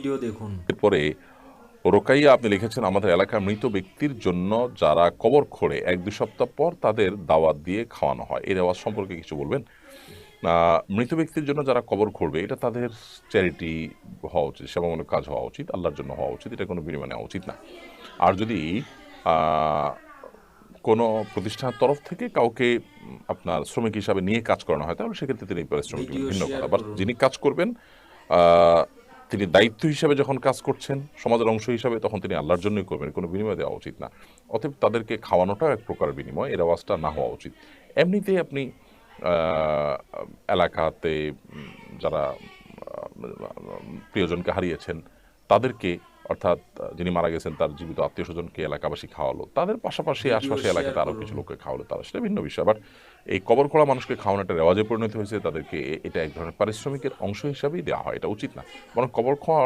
Video দেখুন। এরপরে রোকাইয়া আপনি লিখেছেন, আমাদের এলাকার মৃত ব্যক্তির জন্য যারা কবর খোঁড়ে 1-2 সপ্তাহ পর তাদের দাওয়াত দিয়ে খাওয়ানো হয়, এই দাওয়াত সম্পর্কে কিছু বলবেন? মৃত ব্যক্তির জন্য যারা কবর খুঁড়বে এটা তাদের চ্যারিটি হওয়া উচিত, সেবামূলক কাজ হওয়া উচিত, আল্লাহর জন্য হওয়া উচিত, এটা কোনো বিনিময় নেওয়া উচিত না। আর যদি আহ, কোনো প্রতিষ্ঠানের তরফ থেকে কাউকে আপনার শ্রমিক হিসাবে নিয়ে কাজ করানো হয়, তাহলে সেক্ষেত্রে তিনি পারিশ্রমিক দিবেন, ভিডিও ভিন্ন শেয়ার কথা। বাট করুন। যিনি কাজ করবেন আহ, তিনি দায়িত্ব হিসাবে যখন কাজ করছেন সমাজের অংশ হিসাবে, তখন তিনি আল্লাহর জন্যই করবেন, কোনো বিনিময় দেওয়া উচিত না। অতএব তাদেরকে খাওয়ানোটাও এক প্রকার বিনিময়, এর আওয়াজটা না হওয়া উচিত। এমনিতেই আপনি আহ, এলাকাতে যারা প্রিয়জনকে হারিয়েছেন তাদেরকে, অর্থাৎ যিনি মারা গেছেন তার জীবিত আত্মীয় স্বজনকে এলাকাবাসী খাওয়ালো, তাদের পাশাপাশি ভিডিও আশপাশে শেয়ার এলাকাতে আরো করুন। কিছু লোককে খাওয়ালো, তারা সেটা ভিন্ন বিষয়। বাট এই কবর খোঁড়া মানুষকে খাওয়ানো একটা রেওয়াজে পরিণত হয়েছে, তাদেরকে এটা এক ধরনের পারিশ্রমিকের অংশ হিসাবেই দেওয়া হয়, এটা উচিত না। বরং কবর খোঁড়া